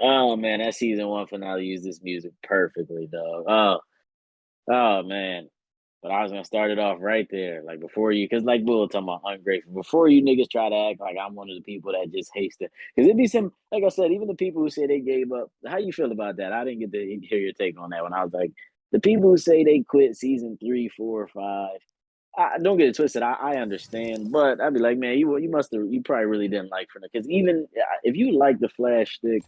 Oh man, that season one finale used this music perfectly, dog. Oh man. But I was gonna start it off right there, like before you, because like we were talking about ungrateful. Before you niggas try to act like I'm one of the people that just hates it, because it'd be some, like I said, even the people who say they gave up. How you feel about that? I didn't get to hear your take on that when I was like, the people who say they quit season three, four, five. I don't get it twisted. I understand, but I'd be like, man, you must have, you probably really didn't like for because even if you like the Flash stick,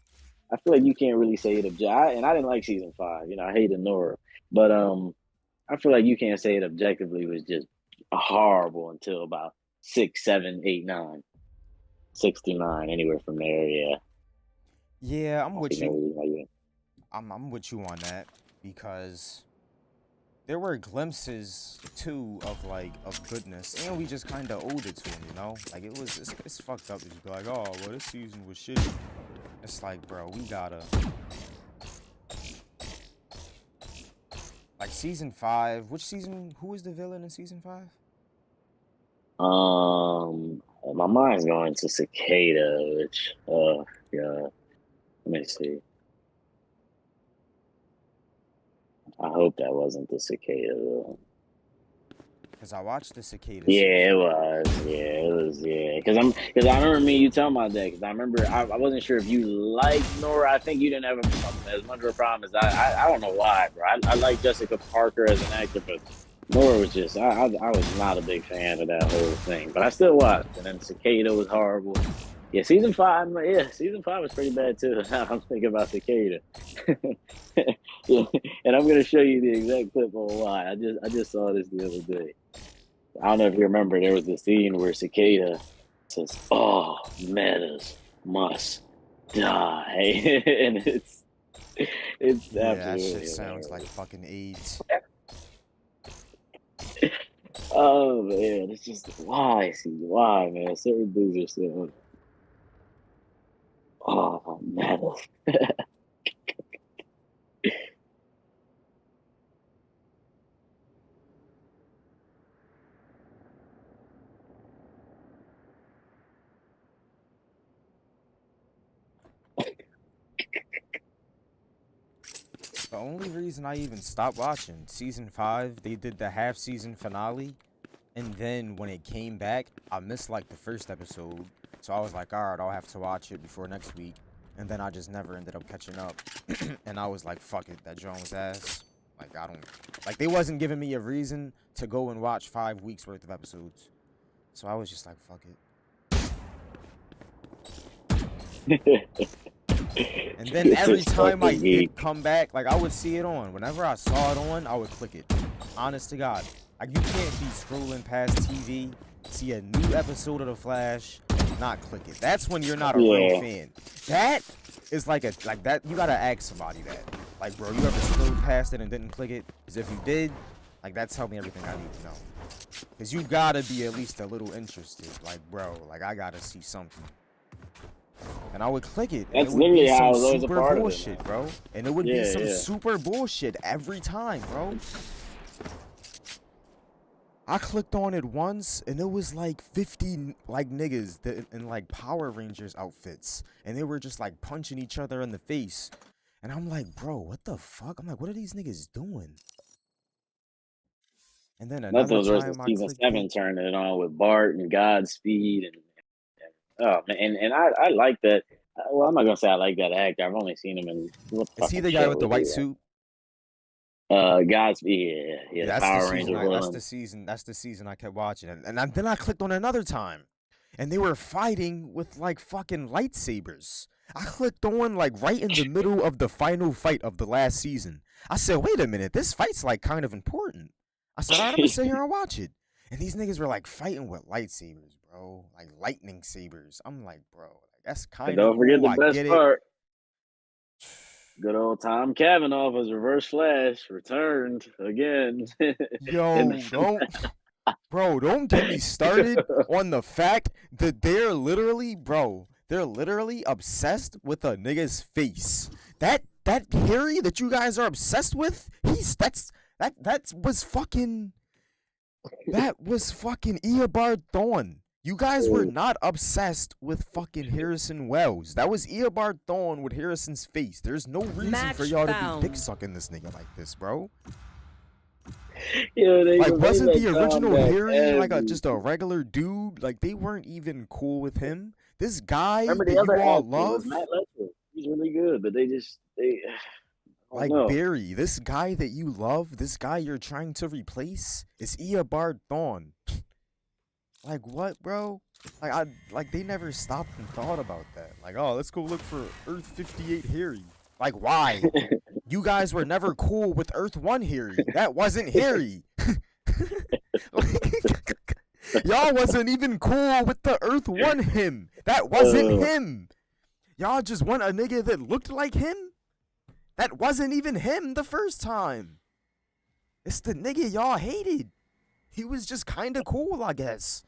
I feel like you can't really say it and I didn't like season five. You know, I hated Nora, but I feel like you can't say it objectively was just horrible until about six, seven, eight, nine, six through nine, anywhere from there. Yeah, Yeah, I'm I with think that you. was like, I'm with you on that because there were glimpses too of like of goodness, and we just kind of owed it to him, you know. Like it's fucked up. It's like, oh well, this season was shitty. It's like, bro, we gotta like season five. Which season? Who was the villain in season five? my mind's going to cicada, which yeah. Let me see. I hope that wasn't the cicada though. Because I watched the cicada Yeah, it season. was. Yeah, it was. Yeah, because I remember me and you talking about that. Because I remember I wasn't sure if you liked Nora. I think you didn't have as much of a problem as I don't know why, bro. I like Jessica Parker as an actor, but Nora was just I was not a big fan of that whole thing. But I still watched. And then Cicada was horrible. Yeah, season five. Yeah, season five was pretty bad too. Now I'm thinking about Cicada. Yeah, and I'm gonna show you the exact clip on why. I just saw this the other day. I don't know if you remember, there was the scene where Cicada says, "Oh, metas must die," and it's Yeah, that shit absolutely sounds like hilarious. fucking AIDS. Oh man, it's just why, see, why, man? Certain dudes are still, oh, metas. The only reason I even stopped watching season five, they did the half season finale, and then when it came back, I missed like the first episode, so I was like, all right, I'll have to watch it before next week, and then I just never ended up catching up, and I was like, fuck it, that Jones was ass. Like I don't, like they wasn't giving me a reason to go and watch 5 weeks worth of episodes, so I was just like, fuck it. And then It's every just time I fucking did geek. come back, like I would see it on. Whenever I saw it on, I would click it. Honest to God. Like you can't be scrolling past TV, see a new episode of The Flash, and not click it. That's when you're not a real Yeah, fan. That is like a like that you gotta ask somebody that. Like, bro, you ever scrolled past it and didn't click it? Because if you did, like that tells me everything I need to know. Because you gotta be at least a little interested. Like, bro, like I gotta see something. And I would click it, and it that's would be literally how I some was always a super part of it, bullshit, man. bro. And it would be Yeah, some yeah. super bullshit every time, bro. I clicked on it once, and it was like 50 like niggas in like Power Rangers outfits, and they were just like punching each other in the face. And I'm like, bro, what the fuck? I'm like, what are these niggas doing? And then Nothing another was worse than time I season clicked seven it. turning it on with Bart and Godspeed and oh man, and I like that. Well, I'm not gonna say I like that actor. I've only seen him in what Is he fucking the guy with show the is he? white suit? Godspeed, yeah, Yeah, the that's the Power season. Ranger That's the villain. season. That's the season I kept watching, then I clicked on another time, and they were fighting with like fucking lightsabers. I clicked on like right in the middle of the final fight of the last season. I said, wait a minute, this fight's like kind of important. I said, all right, I'm gonna sit here and watch it. And these niggas were like fighting with lightsabers, bro, like lightning sabers. I'm like, bro, like, that's And kind of don't forget cool. the I best get it. part. Good old Tom Cavanaugh as Reverse Flash returned again. In Yo, the don't Bro, don't get me started on the fact that they're literally obsessed with a nigga's face. That Harry that you guys are obsessed with, that was fucking Eobard Thawne. You guys were not obsessed with fucking Harrison Wells. That was Eobard Thawne with Harrison's face. There's no reason for y'all to be dick sucking this nigga like this, bro. Yo, Like, wasn't the original Harry like just a every. regular dude? Like, they weren't even cool with him. This guy Remember the that you other all actor was love, Matt Letcher. He's really good, but they I don't like know. Barry, this guy that you love, this guy you're trying to replace, is Eobard Thawne. Like, what, bro? Like they never stopped and thought about that. Like, oh, let's go look for Earth 58 Harry. Like, why? You guys were never cool with Earth 1 Harry. That wasn't Harry. Y'all wasn't even cool with the Earth 1 him. That wasn't him. Y'all just want a nigga that looked like him? That wasn't even him the first time. It's the nigga y'all hated. He was just kind of cool, I guess.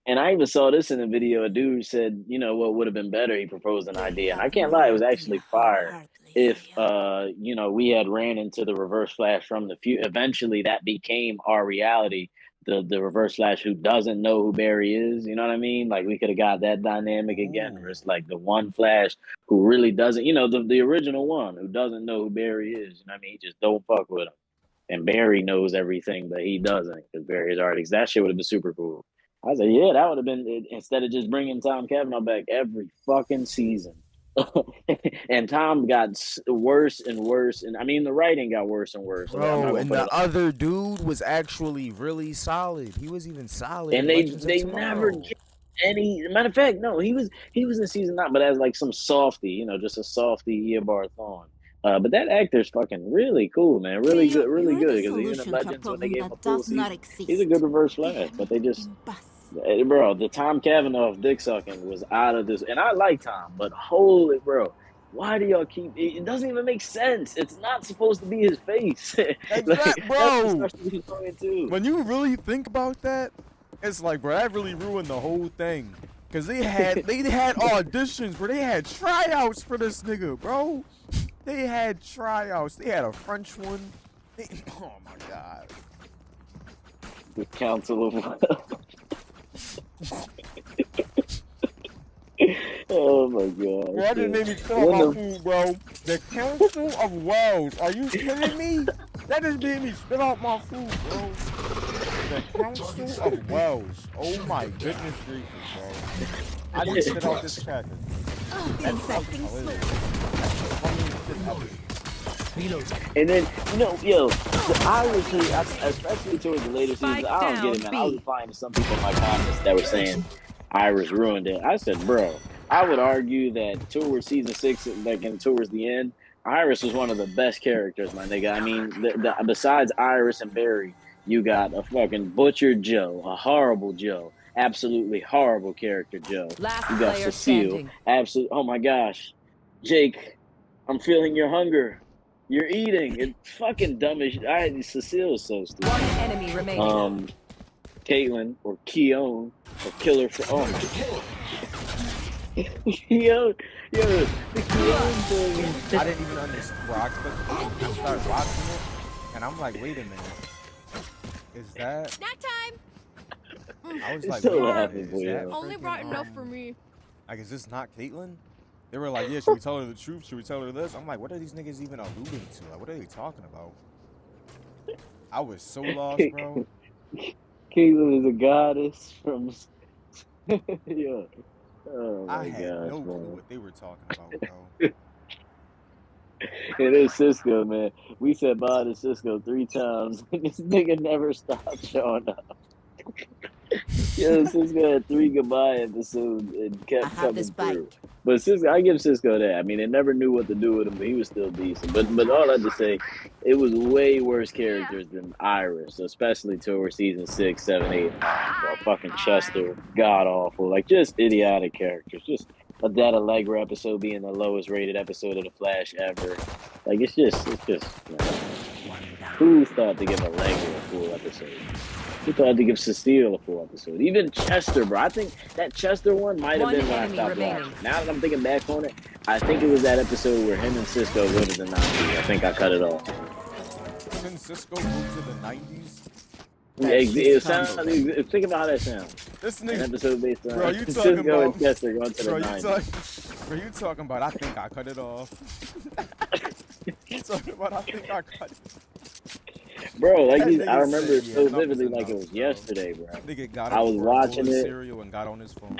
And I even saw this in a video. A dude said, you know, what would have been better? He proposed an idea, and I can't lie, it was actually fire. If you know, we had ran into the Reverse Flash from the future, eventually that became our reality. The Reverse Flash who doesn't know who Barry is, you know what I mean? Like we could have got that dynamic again, where it's like the one Flash who really doesn't, you know, the original one who doesn't know who Barry is. You know what I mean? He just don't fuck with him. And Barry knows everything, but he doesn't because Barry's already. That shit would have been super cool. I was like, yeah, that would have been it, instead of just bringing Tom Cavanaugh back every fucking season. And Tom got worse and worse, and I mean the writing got worse and worse. So I'm not Bro, gonna and put it the on. other dude was actually really solid. He was even solid And in Legends of they never Tomorrow. get any. Matter of fact, no, he was in season 9, but as like some softy, you know, just a softy Eobard Thawne. But that actor's fucking really cool, man. Really You're good. the Because even in solution to a Legends, when they problem gave him a that full does not season, he's a exist. good Reverse Flash. But they just, bro, the Tom Cavanaugh dick sucking was out of this. And I like Tom, but holy, bro, why do y'all keep? It doesn't even make sense. It's not supposed to be his face. Like Exact, that's what bro. starts to be annoying too. When you really think about that, it's like, bro, that really ruined the whole thing. Cause they had auditions where they had tryouts for this nigga, bro. They had tryouts. They had a French one. Oh my god. The Council of. Oh my god. Bro, that just made me spit out my food, bro. The Council of Wells. Are you kidding me? That just made me spit out my food, bro. The Council of Wells. Oh my goodness gracious, bro. I didn't spit out this cracker. That's fucking hilarious. That's the funniest shit ever. And then, you know, yo, the Irish, especially towards the later seasons, I don't get it, man. I was replying to some people in my comments that were saying Irish ruined it. I said, bro, I would argue that towards season 6, like and towards the end, Iris was one of the best characters, my nigga. I mean, besides Iris and Barry, you got a fucking butchered Joe, a horrible Joe, absolutely horrible character Joe. Last You got player Cecile, standing. absolute. Oh my gosh, Jake, I'm feeling your hunger. You're eating. It's fucking dumb as shit. Cecile is so stupid. One enemy remaining. Caitlyn or Keone or Killer for oh my yo, the Keone thing. I didn't even understand, bro. I started watching it, and I'm like, wait a minute. Is that? Snack time. I was like, So wait a laughing minute. for Is you. that Only brought enough for me. Like, is this not Caitlyn? They were like, yeah, should we tell her the truth? Should we tell her this? I'm like, what are these niggas even alluding to? Like, what are they talking about? I was so lost, bro. Caitlyn is a goddess from. Yeah. Oh I my had gosh, no clue man. what they were talking about, bro. It is Cisco, man. We said bye to Cisco 3 times, and this nigga never stopped showing up. Yo, Cisco had 3 goodbye episodes and kept coming through. But Cisco, I give Cisco that. I mean, they never knew what to do with him, but he was still decent. But all I had to say, it was way worse characters than Iris, especially towards season 6, 7, 8, 9. Bro. Fucking Chester, god awful, like just idiotic characters. Just that Allegra episode being the lowest rated episode of The Flash ever. Like it's just. You know, who thought to give Allegra a full episode? Who thought to give Cecile a full episode? Even Chester, bro. I think that Chester one might have been when I stopped watching. Now that I'm thinking back on it, I think it was that episode where him and Cisco go to the 90s. I think I cut it off. Him and Cisco moved to the 90s. It sounds. Think about how that sounds. This An nigga, episode based on bro, you talking Cisco about? and Chester going to the Bro, 90s. you talking about? I think I cut it off. You talking about? I think I cut it. Bro, like That I nigga remember said, it yeah, so enough is vividly like it enough, was bro. yesterday, bro. Nigga got I up was for a bowl watching of it. cereal and got on his phone.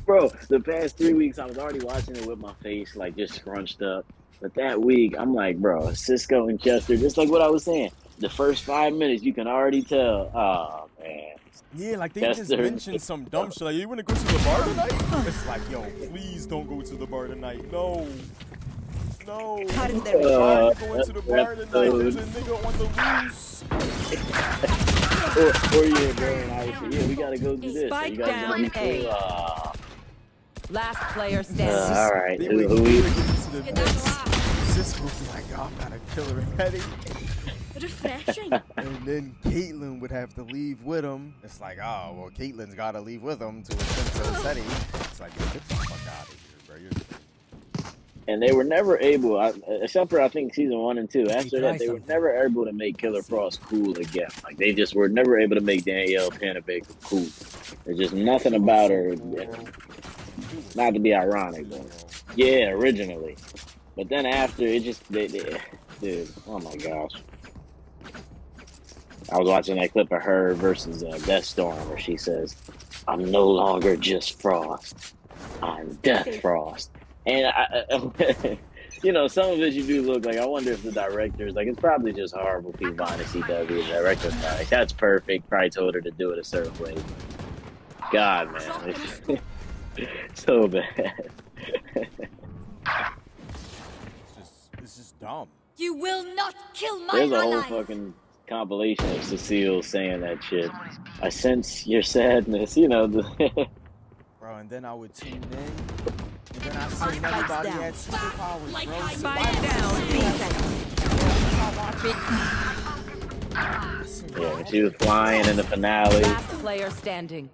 Bro, the past 3 weeks I was already watching it with my face like just scrunched up. But that week, I'm like, bro, Cisco and Chester, just like what I was saying. The first 5 minutes, you can already tell. Oh man, Yeah, like they just Chester. mentioned some dumb shit. Like, you wanna go to the bar tonight? It's like, yo, please don't go to the bar tonight. No. No. Cut in there. Why are you going to the bar tonight? episode. There's a nigga on the loose. or yeah, bro, and I was like, yeah, we gotta go do this. So Spike you guys down gonna be A. cool? Last player standing. All right. They Who would we? get into the Get down the mix. line. Cisco would be like, yo, I'm not a killer ready. Refreshing. And then Caitlyn would have to leave with him. It's like, oh, well, Caitlyn's got to leave with him to attempt to study. It's like, yo, get the fuck out of here, bro. And they were never able, except for I think season 1 and 2. After that, they were never able to make Killer Frost cool again. Like they just were never able to make Danielle Panabaker cool. There's just nothing about her. Not to be ironic, though. Yeah, originally, but then after it just, dude, oh my gosh. I was watching that clip of her versus Death Storm where she says, "I'm no longer just Frost. I'm Death Frost." And you know, some of it you do look like. I wonder if the directors, like, it's probably just horrible people behind the CW. The director's like, that's perfect. Probably told her to do it a certain way. God, man, it's so bad. It's just dumb. You will not kill my There's a whole allies. fucking compilation of Cecile saying that shit. I sense your sadness, you know. Bro, and then I would tune in, and then I see everybody down. had superpowers, Like bro. So Spike why down. Yeah, when she was flying in the finale, Last player standing.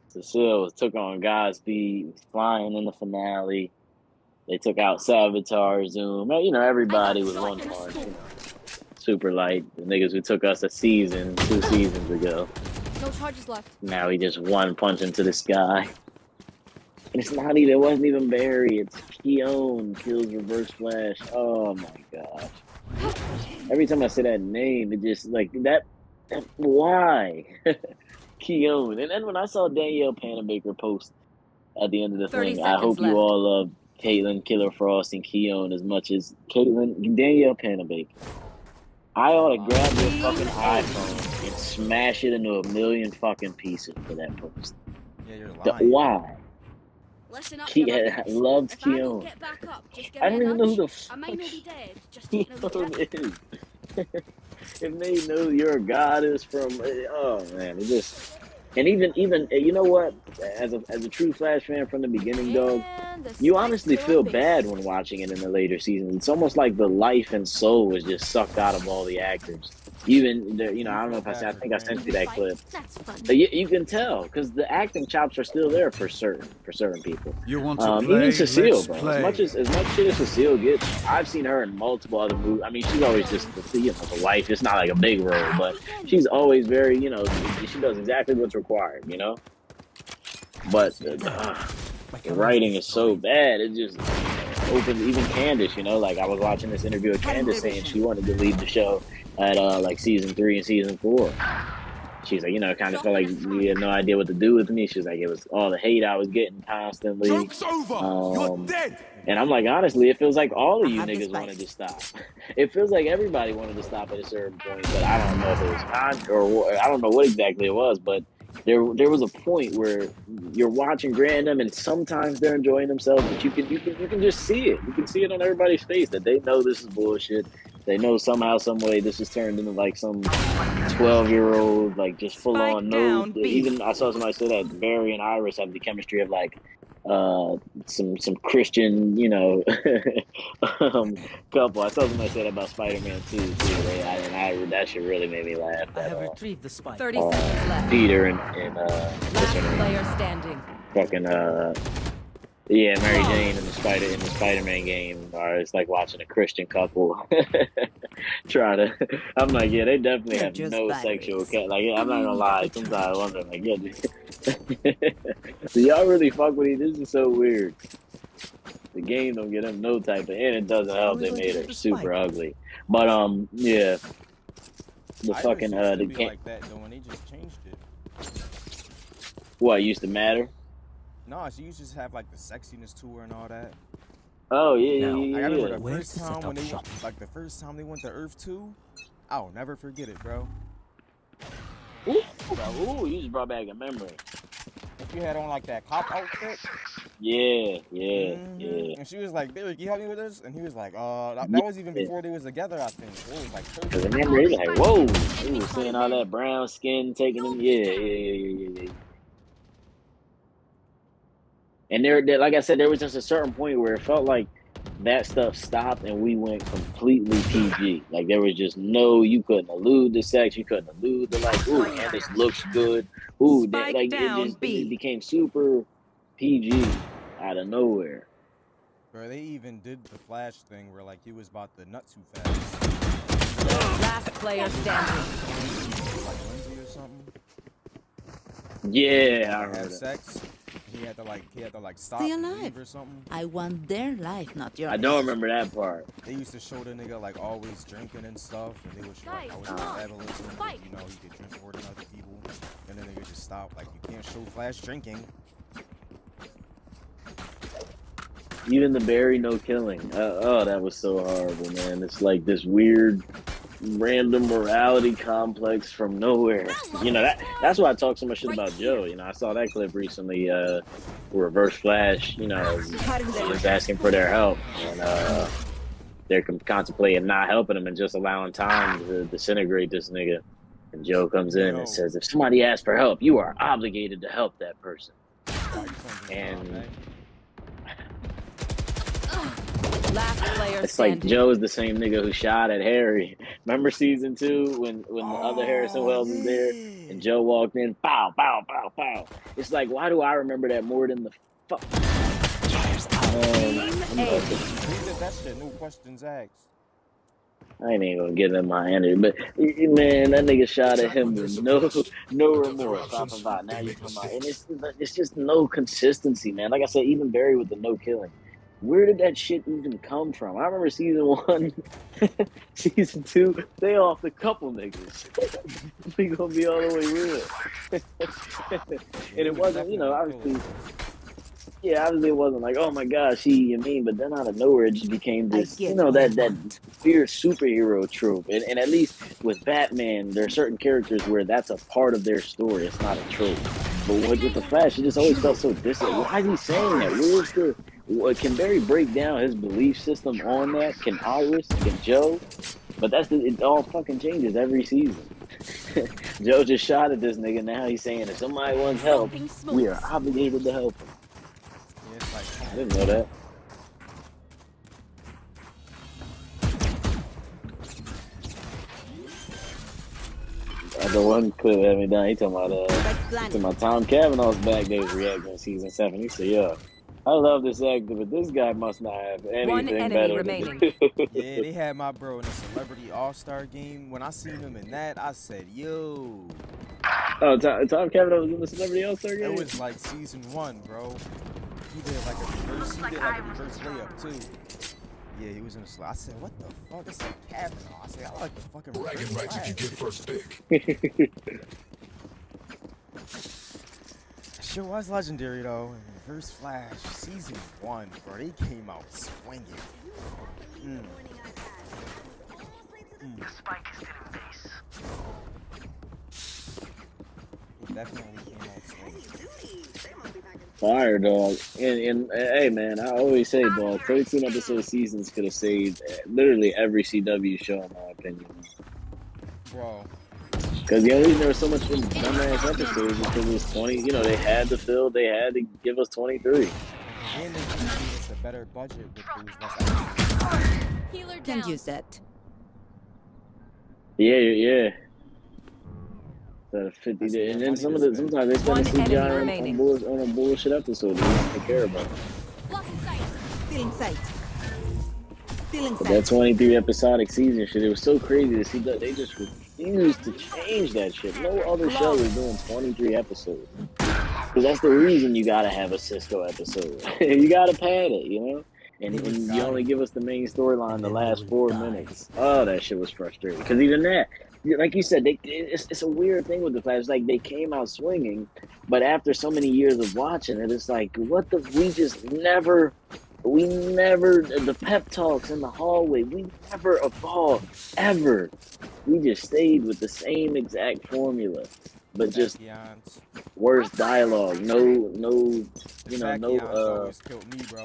Cecile took on Godspeed, flying in the finale. They took out Savitar, Zoom. You know, everybody was one punch. You know, super light. The niggas who took us a season, 2 seasons ago. No charges left. Now he just one punch into the sky. And it's not even, it wasn't even Barry. It's Keone kills Reverse Flash. Oh my gosh. Every time I say that name, it just like that why? Keone. And then when I saw Danielle Panabaker post at the end of the 30 thing, I hope seconds you left. all love Caitlyn, Killer Frost, and Keone as much as Danielle Panabaker. I ought to grab your fucking iPhone and smash it into a million fucking pieces for that post. Yeah, you're lying. Why? Listen up, Loves If I don't Keone. get back up, just give I me don't a even know who the nudge. I may fuck not be dead, just don't know the Keone is. If they know you're a goddess from, oh man, it just, and even you know what? As a true Flash fan from the beginning, dog, you honestly feel bad when watching it in the later seasons. It's almost like the life and soul was just sucked out of all the actors. Even you know, I don't know if I think I sent you that clip. That's fun. But you can tell because the acting chops are still there for certain people. You want to play? Even Cecile, Let's bro. play. As much shit as Cecile gets, I've seen her in multiple other movies. I mean, she's always just the wife. It's not like a big role, but she's always very, you know, she does exactly what's required, you know. But the writing is so bad. It just opens. Even Candace, you know, like I was watching this interview with Candace saying she wanted to leave the show at like season 3 and season 4. She's like, you know, it kind of felt like you had no idea what to do with me. She's like, it was all the hate I was getting constantly. Joke's over. You're dead. And I'm like, honestly, it feels like all of you niggas wanted to stop. It feels like everybody wanted to stop at a certain point, but I don't know if it was I don't know what exactly it was, but there was a point where you're watching Grandam and sometimes they're enjoying themselves, but you can just see it. You can see it on everybody's face that they know this is bullshit. They know somehow, some way this is turned into like some 12-year-old, like just full on no. Even I saw somebody say that Barry and Iris have the chemistry of like some Christian, you know, couple. I saw somebody say that about Spider-Man 2 too. And that shit really made me laugh. I have retrieved the spike. 30 seconds left. Peter and what's her Last name? player standing. Fucking Yeah, Mary Jane in the Spider-Man game, or it's like watching a Christian couple try to. I'm like, yeah, they definitely They're have just no sexual batteries. cat. Like, yeah, I I'm not gonna mean, lie. we Sometimes I charge. wonder, like, yeah, do y'all really fuck with each? This is so weird. The game don't get them no type of, and it doesn't How are help. we They going to made get her the super spike? ugly. But yeah, the Iris fucking used to the be can't like that though, and they just changed it. what used to matter. No, she used to just have like the sexiness to her and all that. Oh yeah, Now, Like I yeah, yeah, remember yeah. the where first to set time when up they shop? like the first time they went to Earth 2. I'll never forget it, bro. Ooh, you just brought back a memory. If you had on like that cop outfit. Yeah, yeah, yeah. And she was like, Derek, you help me with this? And he was like, that was even Yeah. before they was together, I think. It was like Cause perfect. remember, he was like, "Whoa!" He Enemy was seeing spotted all mid. that brown skin, taking them. Nobody's Yeah, yeah, down. yeah, yeah, yeah, yeah. And like I said, there was just a certain point where it felt like that stuff stopped, and we went completely PG. Like there was just no, you couldn't allude to sex, you couldn't allude to like, ooh, and this looks good, ooh, that, Spike like down it B. became super PG out of nowhere. Bro, they even did the Flash thing where like he was about to nut too fast. Last player standing. Like Lindsay or something. He was Yeah, about I to have remember that. sex. He had to like stop Stay and alive. leave or something. I want their life, not I yours. don't remember that part. They used to show the nigga like always drinking and stuff, and they would show like, Guys, how his come on. metabolism, Fight. you know, he could drink more than other people, and then they would just stop. Like you can't show Flash drinking. Even the Barry no killing. Oh, that was so horrible, man. It's like this weird random morality complex from nowhere. I You love know this that's one. why I talk so much shit Right about here. Joe. You know, I saw that clip recently, Reverse Flash, you know, Cutting them. just asking for their help. And they're contemplating not helping him and just allowing time to disintegrate this nigga. And Joe comes in and Yo, says, if somebody asks for help, you are obligated to help that person. why you talking to Tom, And man? Last player it's like standing. Joe's the same nigga who shot at Harry. Remember season 2 when the other Harrison Oh Wells was there yeah. and Joe walked in, pow, pow, pow, pow. It's like, why do I remember that more than the fuck? Team I'm A. about to, He did that shit, no questions asked. I ain't even gonna give him my energy, but man, that nigga shot at Attack him when they're with suppressed. no With other remorse. Off options, about now they you make talking about, and mistakes. it's just no consistency, man. Like I said, even Barry with the no killing. Where did that shit even come from? I remember season 1, season 2, they off the couple niggas. We gonna be all the way real. Yeah, And he it was wasn't, definitely obviously, pillaged. yeah, obviously it wasn't like, oh my gosh, you mean, but then out of nowhere it just became I this, get what I that want. weird superhero trope. And at least with Batman, there are certain characters where that's a part of their story. It's not a trope. But with the Flash, it just always felt so distant. Why is he saying that? Where's the can Barry break down his belief system on that? Can Iris? Can Joe? But it all fucking changes every season. Joe just shot at this nigga. Now he's saying if somebody wants help, Dropping we are smokes. obligated to help them. Yeah, it's like, come I on, didn't know that. The one clip had me down. He talking about Tom Cavanaugh's back days reacting in season 7. He said, "Yeah, I love this actor, but this guy must not have One anything enemy better to remaining. do." Yeah, they had my bro in the Celebrity All-Star game. When I seen him in that, I said, yo. Oh, Tom Cavanaugh was in the Celebrity All-Star game? It was like season 1, bro. He did like a reverse layup too. Yeah, he was in the slot. I said, what the fuck? It's like Kavanaugh. I said, I like the fucking Bragging reverse rights if you flash. get first pick. Sure was legendary though. Reverse Flash, season 1, bro. They came out swinging. They definitely came out swinging. Fire, dog. And hey, man, I always say, dog, 13 episode seasons could have saved literally every CW show, in my opinion. Bro, Because the only reason there was so much dumbass episodes is because it was 20. They had to fill. They had to give us 23. and they gave us a better budget with those less episodes. Healer Can't down. use that. Yeah, yeah. The 50, That's more and then money to spend. sometimes they spend One the enemy CGI remaining. on a bullshit episode. They don't care about it. Still in sight. Still in But that sight. 23 episodic season shit, it was so crazy to see that they just refused to change that shit. No other show is doing 23 episodes. Because that's the reason you gotta have a Cisco episode. You gotta pad it, you know? And you only give us the main storyline the last 4 minutes. Oh, that shit was frustrating. Because even that, like you said, it's a weird thing with the Flash. It's like they came out swinging, but after so many years of watching it, it's like, we never, the pep talks in the hallway, we never evolved, ever. We just stayed with the same exact formula, but just Tachyons. worse dialogue. No, The no, Tachyons always killed me, bro.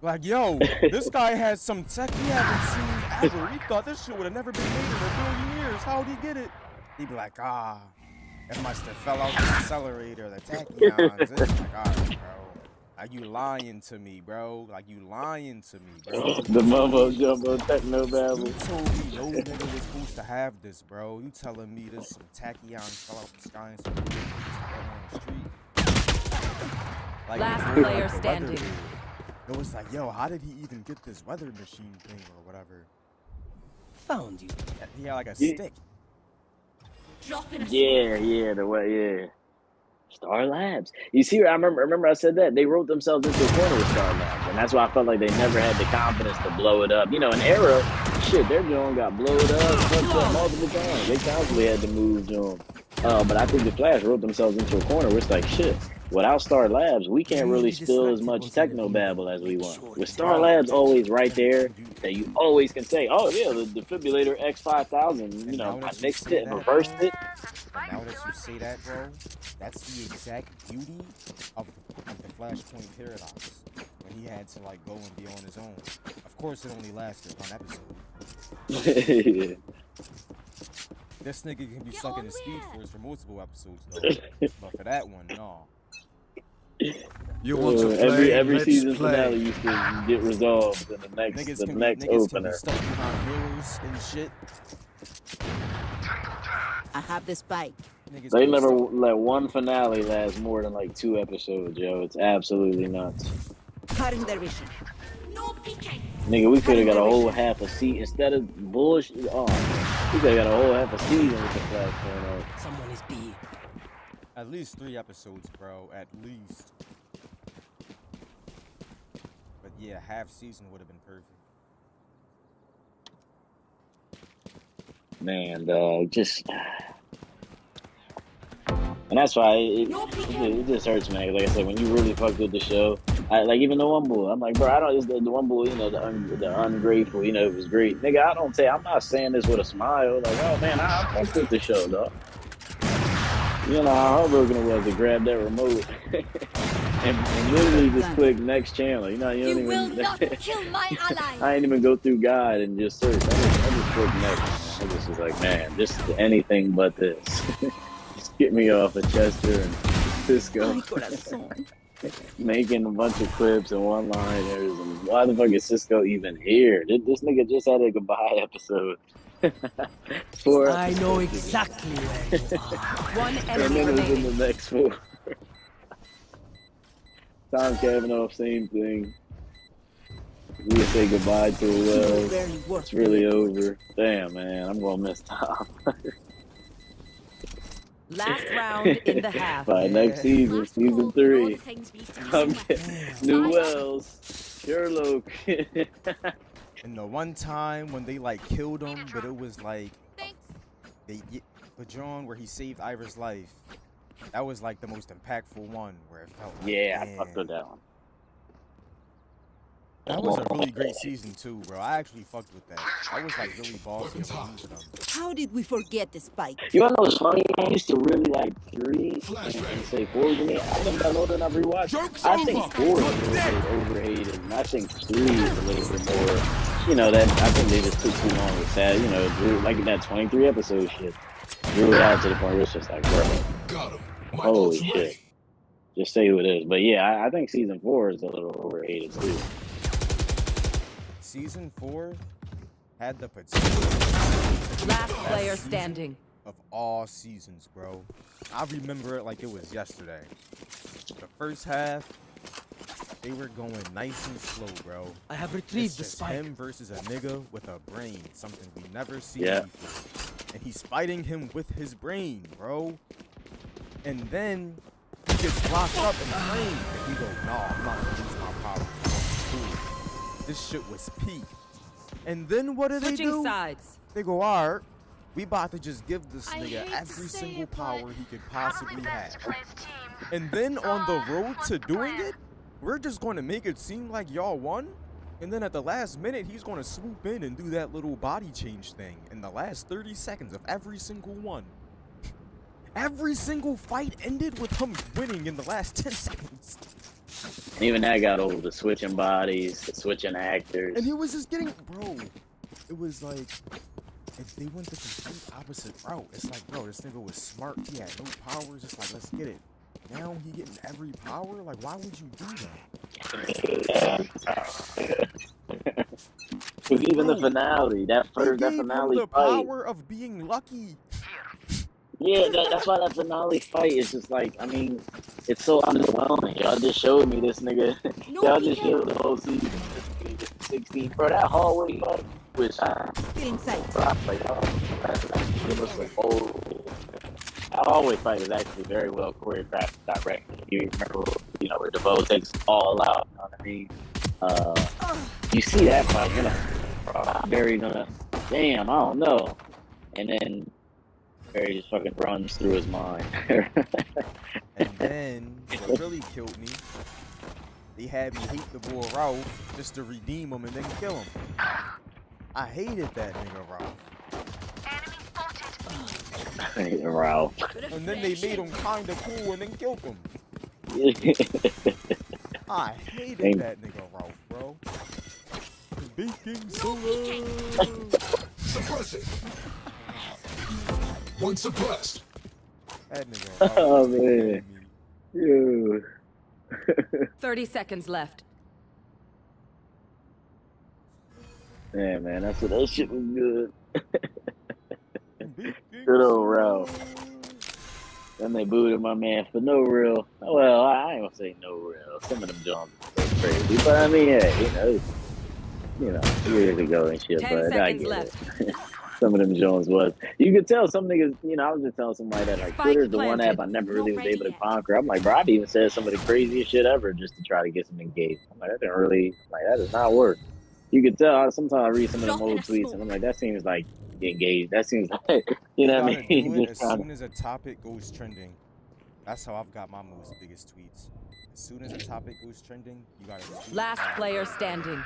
Like, yo, this guy has some tech we haven't seen ever. We thought this shit would have never been made in a billion years. How'd he get it? He'd be like, it must have fell out the accelerator, the Tachyons. It's like, all right, bro. Like, you lying to me, bro. Like, you lying to me, bro. the mumbo jumbo techno babble. You told me no nigga was supposed to have this, bro. You telling me this some Tachyons fell out the sky and some niggas on the street. Like, Last bro, player like the weather standing. dude. It was like, yo, how did he even get this weather machine thing or whatever? Found you. He had like a Yeah. stick. Dropping a Yeah, the way, yeah. Star Labs. You see, I remember I said that. They wrote themselves into a corner with Star Labs. And that's why I felt like they never had the confidence to blow it up. You know, in Arrow, shit, their joint got blowed up, fucked up multiple times. They constantly had to move joint. But I think the Flash wrote themselves into a corner where it's like, shit, without Star Labs, we can't really spill as much techno babble as we want. With Star Labs always right there, that you always can say, oh yeah, the defibrillator X5000, you know, I mixed it and reversed it. And now that you say that, bro, that's the exact beauty of the Flashpoint paradox. When he had to like go and be on his own. Of course, it only lasted one episode. Yeah. This nigga can be Get stuck in on the Speed there. Force for multiple episodes, though. But for that one, no. You want to play? Every Let's season play. finale used to get resolved in the next Niggas can opener. be stuck behind mirrors and shit. I have the spike. Niggas They can be never stuck- let one finale last more than like 2 episodes, yo. It's absolutely nuts. Cutting their vision. no peeking. Nigga, we could have got a whole half a season instead of bullshit. Oh, we could have got a whole half a season with the Flash going on. Someone is B. At least 3 episodes, bro. At least. But yeah, half season would have been perfect. Man, dog, just. And that's why it just hurts, man. Like I said, when you really fucked with the show, like even the one boy, I'm like, bro, I don't. It's the one boy, you know, the ungrateful, you know, it was great, nigga. I'm not saying this with a smile, like, oh man, I fucked with the show, dog. You know how heartbroken it was to grab that remote and literally just click next channel. You know, you You don't will even. not kill my ally. I ain't even go through guide and just search. I just clicked next. I just was like, man, just anything but this. Just get me off of Chester and Cisco. Ay, corazón. Making a bunch of clips and one-liners. And why the fuck is Cisco even here? This nigga just had a goodbye episode. 4 I know episodes. exactly where you are. One And enemy then it was in remaining. the next 4. Tom Cavanaugh, same thing. We say goodbye to You Wells. barely work. It's really over. Damn, man, I'm gonna miss Tom. Last round in the half. By next season, Last season call, all 3. the things we used to I'm listen with. getting New Wells, Sherlock. And the one time when they like killed him, but it was like Thanks. the John where he saved Ivor's life. That was like the most impactful one where it felt like, Yeah, I damn. fucked with that one. That was a really great season too, bro. I actually fucked with that. I was like really ballsy of a them. How did we forget the spike? You wanna know what's funny? I used to really like 3 and say 4 to me. I never done older than I've rewatched. I think 4 is a little bit overhated, and I think 3 is a little bit more. You know that I think they just took too long with that. You know, drew, like that 23 episode shit. Drew it out to the point where it's just like, bro, Got him. holy shit. Just say who it is. But yeah, I think season 4 is a little overhated too. Season 4 had the potential Last player season standing. of all seasons, bro. I remember it like it was yesterday. The first half, They were going nice and slow, bro. I have It's retrieved the just spike. him versus a nigga with a brain, something we never seen Yeah. before. And he's fighting him with his brain, bro. And then he gets blocked up and framed. And he goes, no, I'm not gonna use my power. Cool. This shit was peak. And then what do they Switching do? sides. They go, alright, we about to just give this I nigga hate to every say single it, but power he could possibly have. Plays team. And then on the road what's to the doing plan? it, we're just going to make it seem like y'all won. And then at the last minute, he's going to swoop in and do that little body change thing in the last 30 seconds of every single one. Every single fight ended with him winning in the last 10 seconds. And even that got old. The switching bodies, the switching actors. And he was just getting, bro, it was like, if they went the complete opposite route, it's like, bro, this nigga was smart. He had no powers. It's like, let's get it. Now he getting every power? Like, why would you do that? Because even the finale, that They gave him finale the fight. power of being lucky. Yeah, that's why that finale fight is just like, I mean, it's so underwhelming. Y'all just showed me this nigga. No Y'all just peeking. showed the whole season. 16, bro. That hallway fight was Get inside. bro, I was like, oh, it was like, oh. That hallway fight is actually very well choreographed and directed. You remember, you know, where DeVoe takes all out. You know what I mean? You see that fight, you're like, bro, Barry's gonna, damn, I don't know. And then Barry just fucking runs through his mind. And then, what really killed me, they had me hate the boy Ralph just to redeem him and then kill him. I hated that nigga Ralph. Enemy spotted. Ralph. And then they made him kinda cool and then killed him. I hated that nigga Ralph, bro. Baking soda. Suppress it. One suppressed. That nigga Ralph. Oh, used to man. kill me. Ew. 30 seconds left. Yeah, man, that's what that shit was good. Baking Good old soda. Ralph. Then they booted my man for no real. Well, I ain't gonna say no real. Some of them Jones are so crazy, but I mean, yeah, you know, years ago and shit. 10 But I seconds get left. it. Some of them Jones was. You could tell some niggas. You know, I was just telling somebody that like Spike Twitter's the one planted. app I never really Not was able to ready yet. conquer. I'm like, bro, I've even said some of the craziest shit ever just to try to get some engagement. I'm like, that didn't really, like, that does not work. You can tell. Sometimes I read some of them Drop in old a tweets, smoke. and I'm like, that seems like engaged. That seems like, you know what I Gotta mean? do it Just as trying soon as a topic goes trending. That's how I've got my most biggest tweets. As soon as a topic goes trending, you gotta tweet Last it. player standing.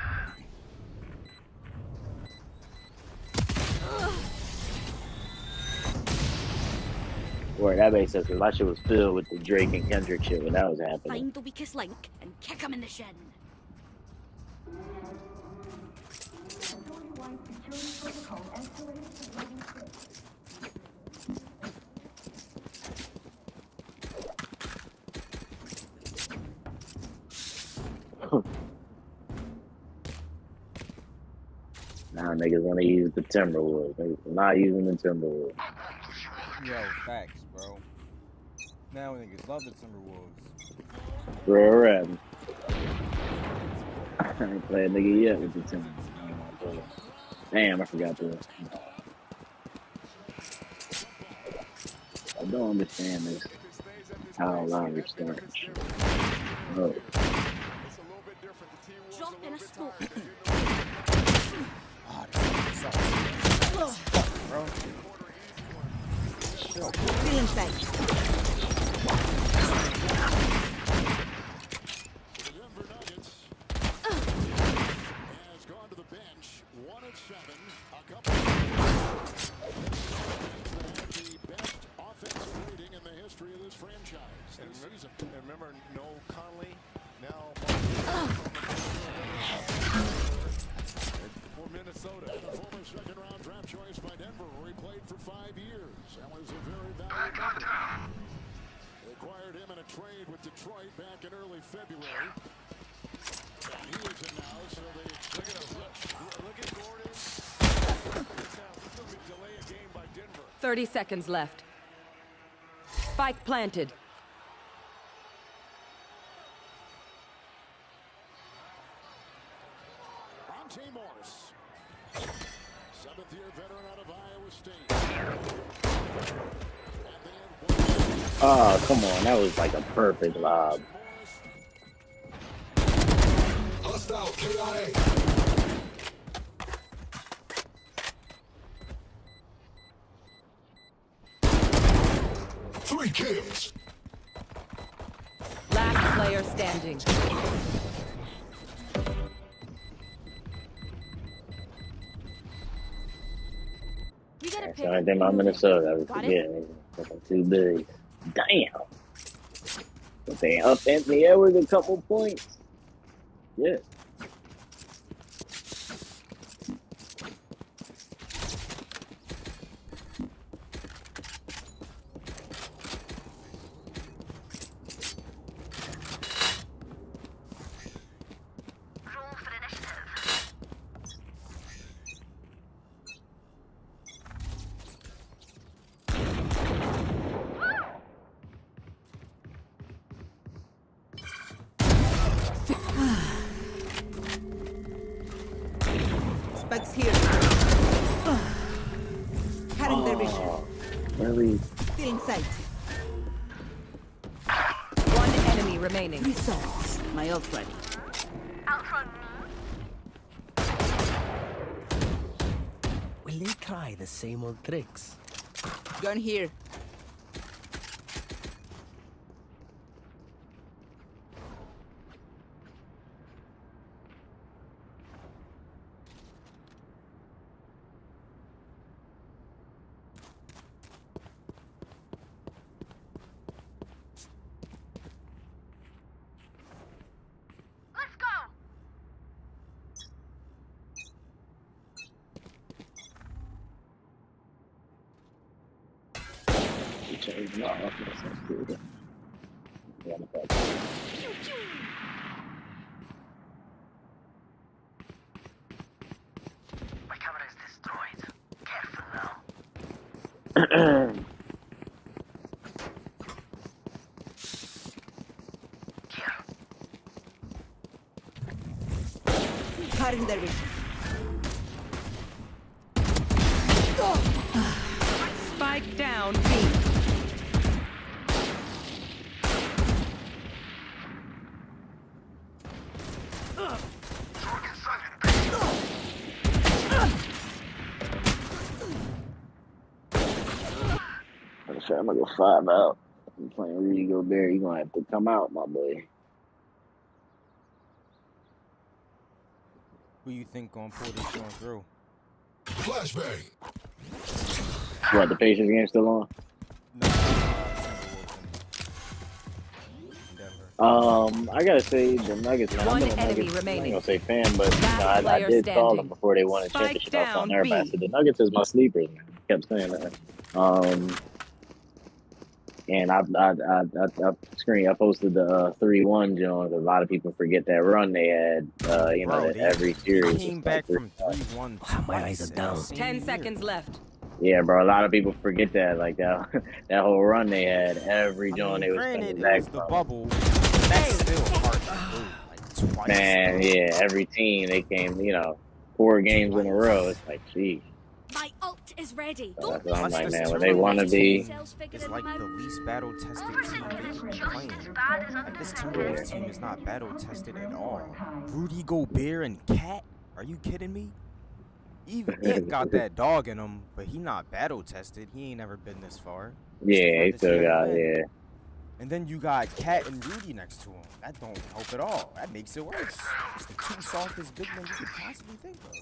Word, that makes sense, because my shit was filled with the Drake and Kendrick shit when that was happening. Find the weakest link and kick him in the shin. Now niggas want to use the Timberwolves. Niggas not using the Timberwolves. Yo, facts, bro. Now niggas love the Timberwolves. Bro, rap. I ain't played a nigga yet with the Timberwolves. I ain't wanna play it. Damn, I forgot to. I don't understand this. How Lowry starts. Oh. Drop in a smoke. Ah, this sucks. Fuck, bro. Get inside. Has gone to the bench, 1 of 7, a couple of the best offensive rating in the history of this franchise this season. And remember, no Conley, now for Minnesota. And a former second-round draft choice by Denver, where he played for 5 years. That was a very valuable number. They acquired him in a trade with Detroit back in early February. And he is in now, so they Look at Gordon. This is going to delay a game by Denver. 30 seconds left. Spike planted. Morris. Seventh-year veteran out of Iowa State. Oh, come on. That was like a perfect lob. Hostile KIA. 3 kills. Last player standing. You gotta That's pick. the only thing about Minnesota. I was Got it? forgetting. Fucking 2 bigs. Damn. But they up Anthony Edwards a couple points. Yeah. Spikes here. Cutting their vision. Oh, really? Still in sight. One enemy remaining. Results. My ult ready. Will they try the same old tricks? Gun here. You changed my offense. That's cool. Yeah, I'm back. My camera is destroyed. Careful now. Cutting their vision. Spike down B. I'm gonna go 5 out. I'm playing Rudy Gobert. You gonna have to come out, my boy. Who you think gonna pull this joint through? Flashbang. What, the Pacers game still on? No, Denver. I gotta say the Nuggets, man. One I'm a enemy Nuggets, I remaining. ain't gonna say fan, but you know, Last I player did call them standing. before they won a Spike championship. I was telling down, everybody, I B. said the Nuggets is my sleepers, man. I kept saying that. And I posted the 3-1 joint. A lot of people forget that run they had. You know, Bro, that every they series. came was back like from 3-1 My eyes twice are in the down. same 10 year. seconds left. Yeah, bro. A lot of people forget that. Like that, that whole run they had. Every I joint mean, they was granted, coming it back was the from. bubble. But that's still hard to do. Like twice. Man, though. yeah. Every team they came. You know, 4 games in a row. It's like, geez. My ult is ready. So that's Don't what I'm miss like, Plus, it. this man. When they want to Timberwolves be, team Yourselves figured is in like them the out. least battle-tested team they could be playing. Like, this Timberwolves team is not battle-tested at all. Rudy Gobert and Cat? Are you kidding me? Even it got that dog in him, but he not battle-tested. He ain't never been this far. It's the yeah, he furthest still ever got, been. yeah. And then you got Cat and Rudy next to him. That don't help at all. That makes it worse. It's the 2 softest big men you could possibly think of.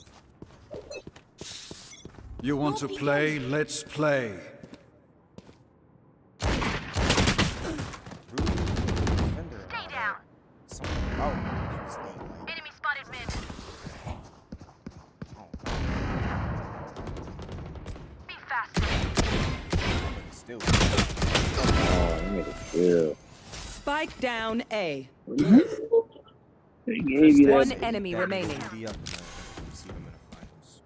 You want to play? Let's play. Rudy, defender, Stay down. something about him. He's like, Enemy spotted mid. oh, Be fast. somebody still. Oh, nigga, chill. Spike down A. They gave you that. One enemy That remaining. Rudy up, man. We see them in the finals.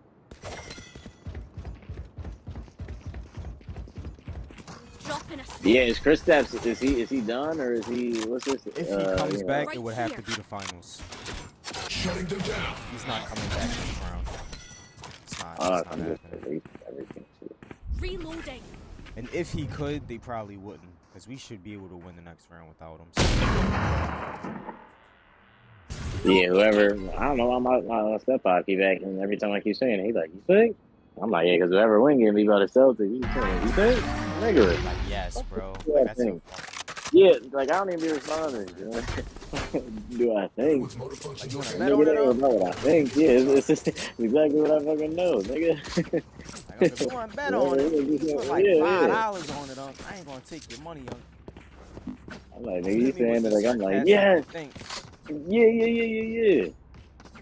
Dropping a Yeah, is Kristaps, is he done or is he, what's this? If he comes you know, back, Right it would have to here. be the finals. Shutting them down. He's not coming back this round. It's not I'm happening. just everything too. Reloading. And if he could, they probably wouldn't, because we should be able to win the next round without him. Yeah, whoever, I don't know, my stepfather keep acting every time I keep saying it. He's like, you think? I'm like, yeah, because whoever win gonna be by the Celtics. You think? Nigga. Like, yes, bro. Do Like, I that's a think? fucking... Yeah, like, I don't even be responding. You know? Do I think? With motor functions You wanna okay. bet on Nigga, it, they don't though? know what I think. Yeah, it's just exactly what I fucking know, nigga. Like, if you want to bet on it, you put like $5 on it. I ain't gonna take your money. I'm like, nigga, Hit you me saying with that the like, I'm like, sarcastic yeah, thinks. yeah.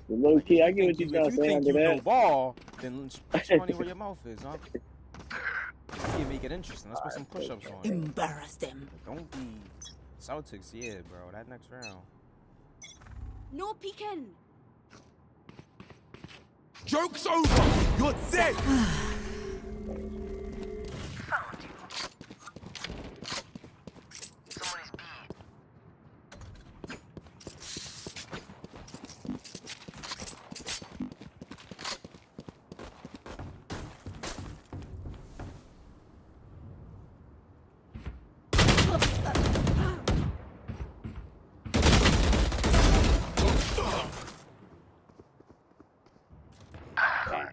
The low key, I get what you If trying to you say think under you know that. ball, then put your money where your mouth is, huh? You make it interesting. Let's put some push-ups on. Embarrass them. Don't be Celtics, yeah, bro. That next round. No peeking. Joke's over! You're dead!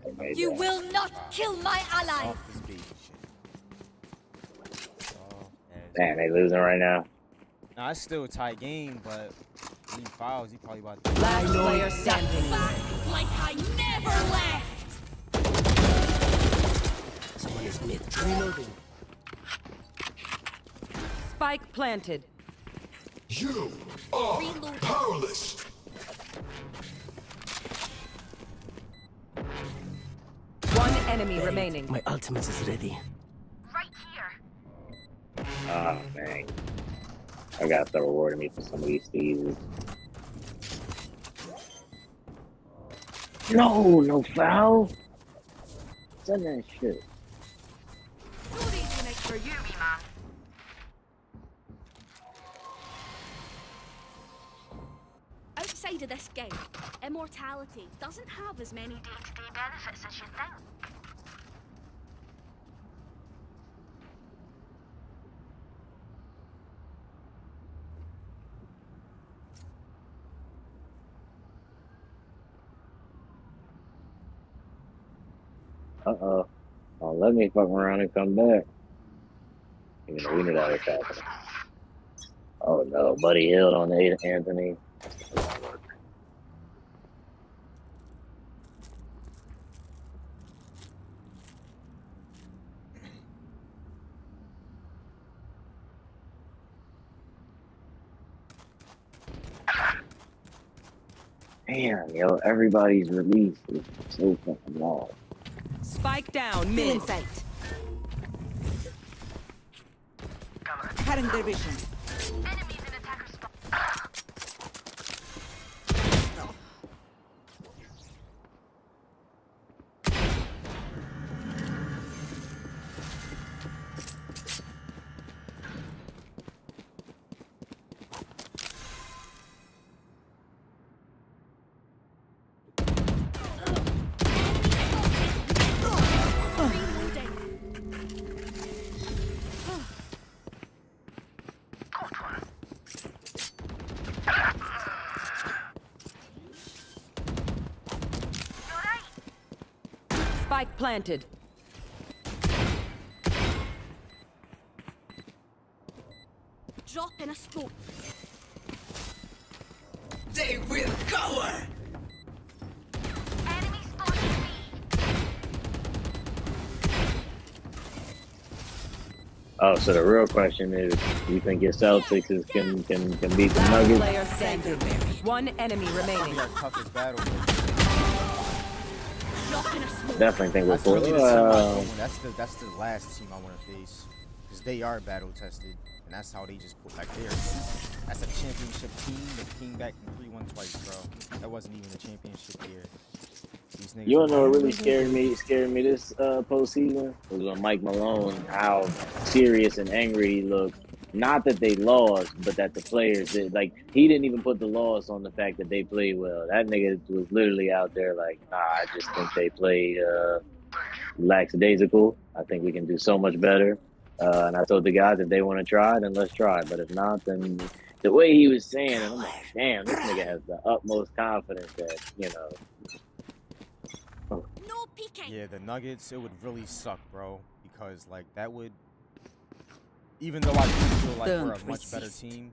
Somebody's B. You will not kill my allies. Off this baby shit. Man, they losing right now. Nah, it's still a tight game, but when he fouls, he probably about to... Last player standing. Back like I never left. Someone is mid. Reloading. Spike planted. You are powerless. One enemy remaining. My ultimate is ready. Right here. Oh, man. I gotta start rewarding me for some of these seasons. No foul. Send that shit. No reason for you, Me, man. Outside of this game, immortality doesn't have as many Day-to-day benefits as you think. Uh-oh. Oh, let me fuck around and come back. You know, we knew that was happening. Oh no, Buddy Hill on Anthony. Damn, yo, everybody's release is so fucking long. Spike down mid. In sight. Cutting their vision. Enemies in attacker spot. reloading. Spike planted. Drop in a smoke. They will cover. Enemy spotted B. Oh, so the real question is, you think your Celtics can beat the Last Nuggets? player standing. One enemy remaining. Our toughest battle. Drop in a smoke. Definitely think we're That's really the team I for. want. That's the last team I want to face, because they are battle tested, and that's how they just put back there. That's a championship team that came back from 3-1 twice, bro. That wasn't even a championship year. These niggas You wanna know are- what really scared me this postseason? Was when Mike Malone, how serious and angry he looked not that they lost, but that the players did. Like, he didn't even put the loss on the fact that they played well. That nigga was literally out there like, nah, I just think they played lackadaisical. I think we can do so much better. And I told the guys, if they want to try, then let's try. But if not, then the way he was saying it, I'm like, damn, this nigga has the utmost confidence that, you know. No peeking. Yeah, the Nuggets, it would really suck, bro. Because, like, that would... Even though I do feel like we're a much better team,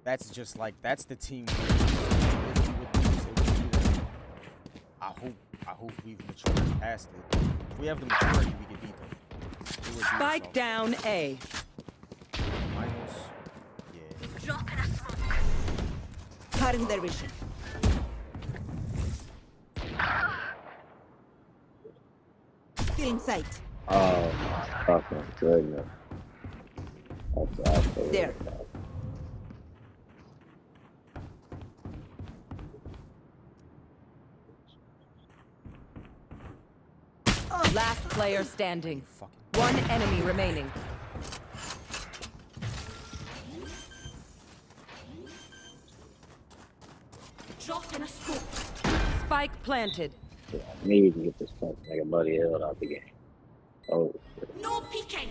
that's just, like, that's the team. I hope we've matured past it. If we have the maturity, we can beat them. Spike down A. Finals? Yeah. Drop in a smoke. Cutting their vision. Still in sight. Oh, my fucking goodness. That's absolutely There. Last player standing. One enemy remaining. Drop in a smoke. Spike planted. I need to get this fucking nigga Buddy Hill out the game. Oh, shit. No peeking.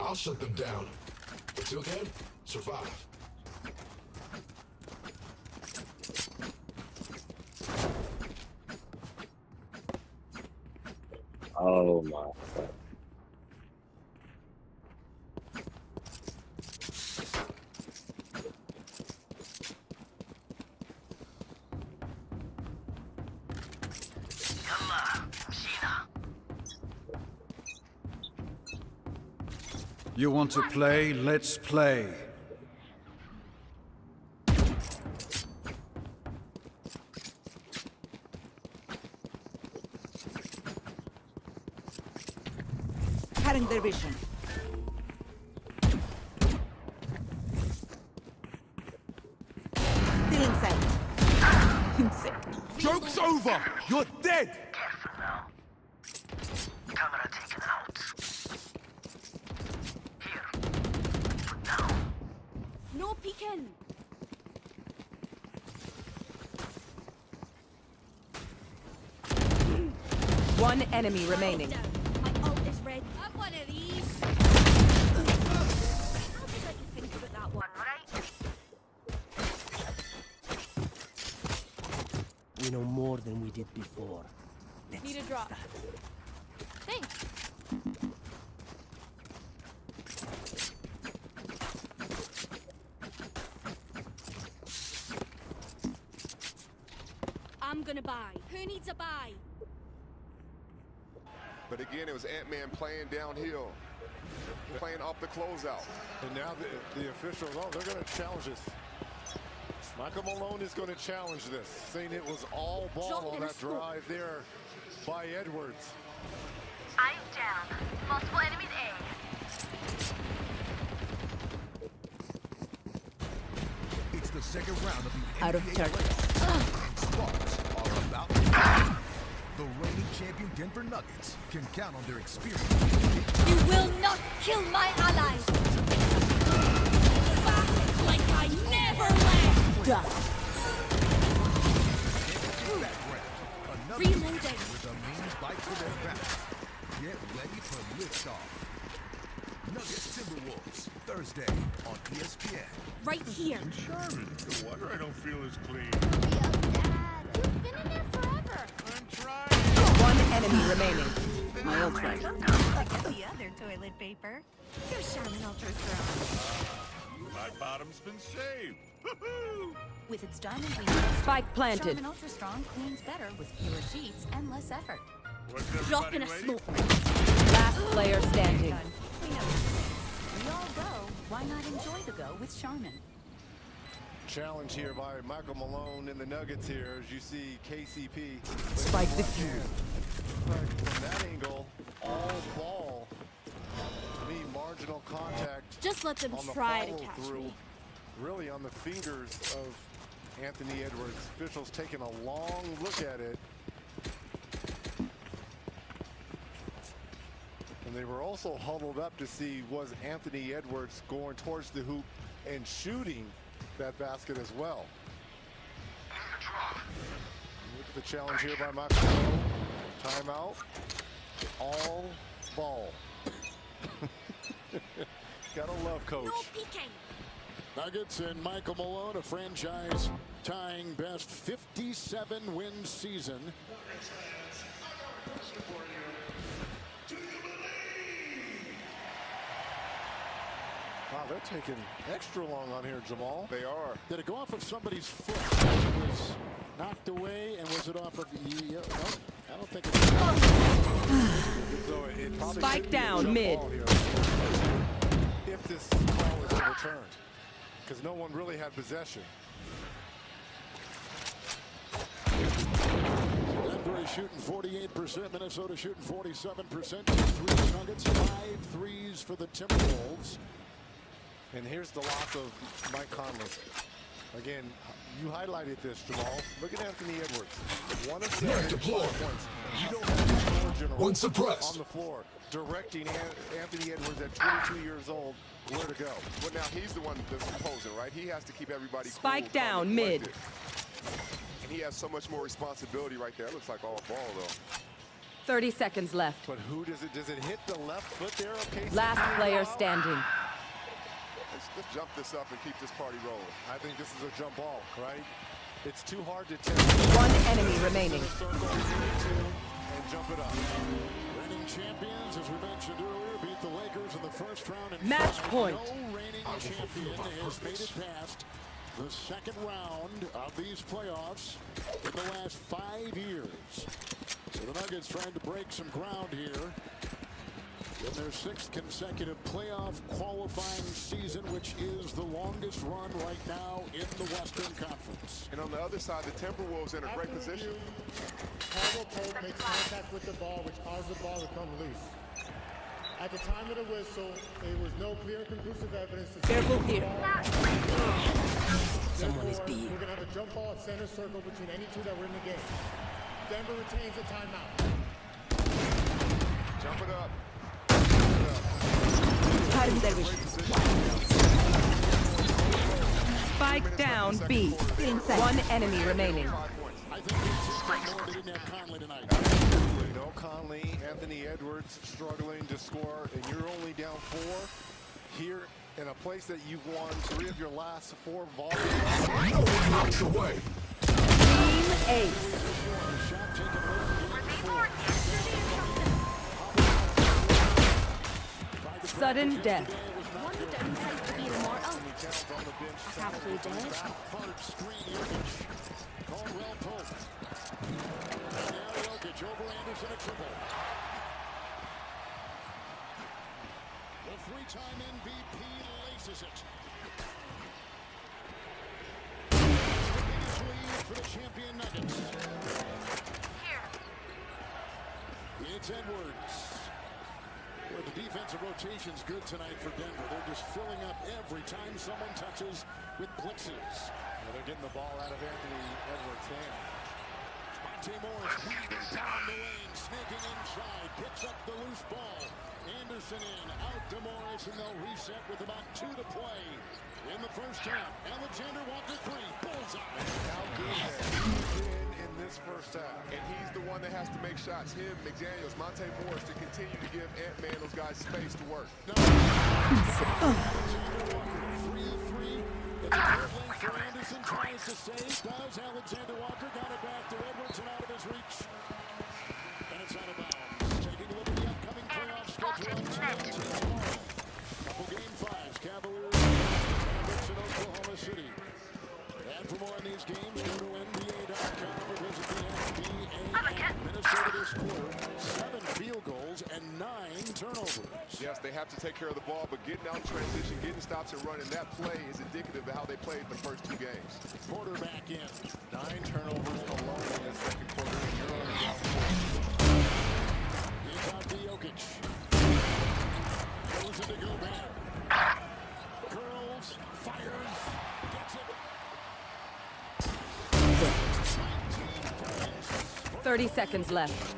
I'll shut them down. Until then, survive. Oh my God. You want to play? Let's play. Cutting their vision. Still in sight. Insect. Joke's over! You're dead! Careful now. Camera taken out. Here. Put down. No peeking. One enemy remaining. Down. My ult is ready. I'm one of these. How did I think about that one, right? We know more than we did before. Let's Need a drop. Thanks. I'm gonna buy. Who needs a buy? But again, it was Ant-Man playing downhill, playing off the closeout. And now the officials, they're going to challenge this. Michael Malone is going to challenge this, saying it was all ball on that drive there by Edwards. Eyes down. Multiple enemies A. It's the second round of the Out of NBA target. playoffs. Sparks are about to begin. The reigning champion Denver Nuggets can count on their experience. You will not kill my allies. Back like I never left. Done. Another Reloading. with a mean bite to their balance. Get ready for liftoff. Nuggets Timberwolves, Thursday on ESPN. Right here. Charming. No wonder I don't feel as clean. Dad, you've been in there forever. I'm trying. One enemy remaining. My ult right. Look at the other toilet paper. Here's Charmin Ultra Strong. My bottom's been saved. With its diamond Spike planted. Ultra Strong cleans better with fewer sheets and less effort. What's Drop in everybody a ready? smoke. Last player standing. We know. We all go. Why not enjoy the go with Charmin? Challenge here by Michael Malone in the Nuggets here, as you see KCP. Spike defused. From that angle, all ball. To me, marginal contact. Just let them on the try to follow catch through, me. really on the fingers of Anthony Edwards. Officials taking a long look at it. And they were also huddled up to see, was Anthony Edwards going towards the hoop and shooting that basket as well. Look at the challenge here by Michael Malone. Timeout. All ball. Gotta love coach. No peeking. Nuggets and Michael Malone, a franchise tying best 57-win season. Wow, they're taking extra long on here, Jamal. They are. Did it go off of somebody's foot? It was knocked away, and was it off of no, I don't think it's So it probably Spike should be a down jump mid. ball here. If this call is overturned, because no one really had possession. Denver is shooting 48%, Minnesota shooting 47%. 2 threes Nuggets, 5 threes for the Timberwolves. And here's the loss of Mike Conley. Again, you highlighted this, Jamal. Look at Anthony Edwards. 1 of 7, 5 points. You don't have the floor general on the floor directing Anthony Edwards at 22 years old where to go. Well, now he's the one that's opposing, right? He has to keep everybody Spike cool, down calm, and mid. collected. And he has so much more responsibility right there. It looks like all ball, though. 30 seconds left. But who does it? Does it hit the left foot there? Okay. Last player standing. Let's jump this up and keep this party rolling. I think this is a jump ball, right? It's too hard to tell. One enemy remaining. And jump it up. Reigning champions, as we mentioned earlier, beat the Lakers in the first round. And Match point. No reigning champion has made it past the second round of these playoffs in the last 5 years. So the Nuggets trying to break some ground here in their 6th consecutive playoff qualifying season, which is the longest run right now in the Western Conference. And on the other side, the Timberwolves in a great position. Caldwell Pope makes contact with the ball, which caused the ball to come loose. At the time of the whistle, there was no clear conclusive evidence to Careful here. Someone is being. We're going to have a jump ball at center circle between any two that were in the game. Denver retains a timeout. Jump it up. Spike down B. 1 enemy remaining. I think they didn't have Conley tonight. Absolutely. No Conley, Anthony Edwards struggling to score, and you're only down 4 here in a place that you've won 3 of your last 4 volleys. Team ace. Sudden death. One downside to being immortal. Probably dead. Hard screen Jokic. Caldwell Pope. And now Jokic over Anderson, a triple. The 3-time MVP laces it. It's the biggest lead for the champion Nuggets. It's Edwards. Well, the defensive rotation's good tonight for Denver. They're just filling up every time someone touches with blitzes. Well, they're getting the ball out of Anthony Edwards' hand. Monte Morris weaving down the lane, snaking inside, picks up the loose ball. Anderson in, out to Morris, and they'll reset with about 2 to play in the first half. Alexander Walker 3, bullseye. How good has he been in this first half? And he's the one that has to make shots. Him, McDaniels, Monte Morris to continue to give Ant-Man those guys space to work. No. Alexander Walker, 3-3. It's a dribbling for Anderson, tries to save, does. Alexander Walker got it back to Edwards and out of his reach. And it's out of bounds. Taking a look at the upcoming playoff schedule on TNT tomorrow. Couple game 5s, Cavaliers, Mavericks in Oklahoma City. And for more on these games, go to NBA.com or visit the NBA app. Minnesota this quarter, 7 field goals and 9 turnovers. Yes, they have to take care of the ball, but getting out in transition, getting stops and running, that play is indicative of how they played the first 2 games. Quarterback in. 9 turnovers alone in the second quarter, and you're on down 4. He's out to Jokic. Goes into Gobert. Curls, fires, gets it. 30 seconds left.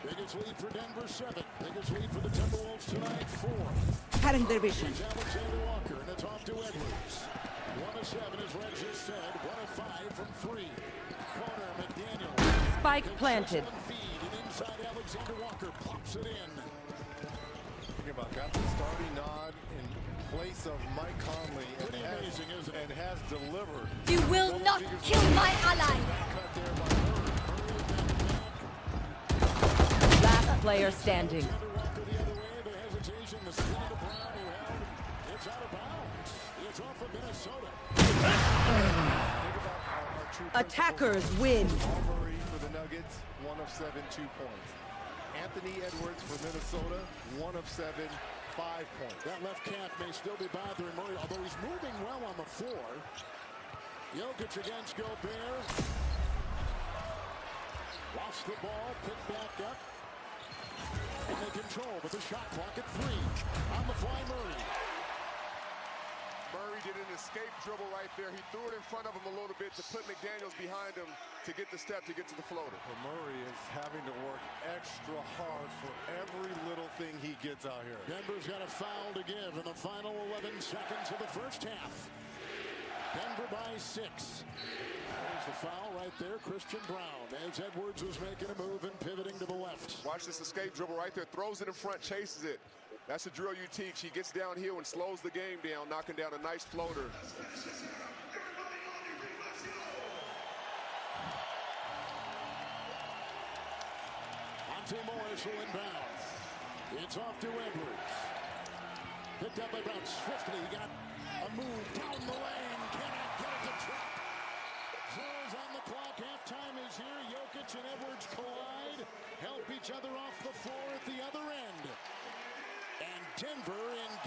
Biggest lead for Denver, 7. Biggest lead for the Timberwolves tonight, 4. Cutting their vision. It's Alexander Walker, and it's off to Edwards. 1 of 7, as Red just said. 1 of 5 from 3. Corner, McDaniel. Spike planted. Feed, and inside Alexander Walker pops it in. Think about got the starting nod in place of Mike Conley Pretty amazing, isn't it? and has delivered. You will not kill my ally. Cut there by Murray. Last player standing. Alexander Walker the other way, the hesitation, the spin to Brown who held. It's out of bounds. It's off of Minnesota. Think about our true Attackers principals. win. Jamal Murray for the Nuggets, 1 of 7, 2 points. Anthony Edwards for Minnesota, 1 of 7, 5 points. That left calf may still be bothering Murray, although he's moving well on the floor. Jokic against Gobert. Lost the ball, picked back up. And they control with the shot clock at 3. On the fly, Murray. Murray did an escape dribble right there. He threw it in front of him a little bit to put McDaniels behind him to get the step to get to the floater. Well, Murray is having to work extra hard for every little thing he gets out here. Denver's got a foul to give in the final 11 seconds of the first half. Denver by 6. There's the foul right there, Christian Brown, as Edwards was making a move and pivoting to the left. Watch this escape dribble right there. Throws it in front, chases it. That's the drill you teach. He gets downhill and slows the game down, knocking down a nice floater. Monte Morris will inbound. It's off to Edwards. Picked up by Brown swiftly. He got a move down the lane. Cannot get it to trap. Close on the clock. Halftime is here. Jokic and Edwards collide. Help each other off the floor at the other end. And Denver in game.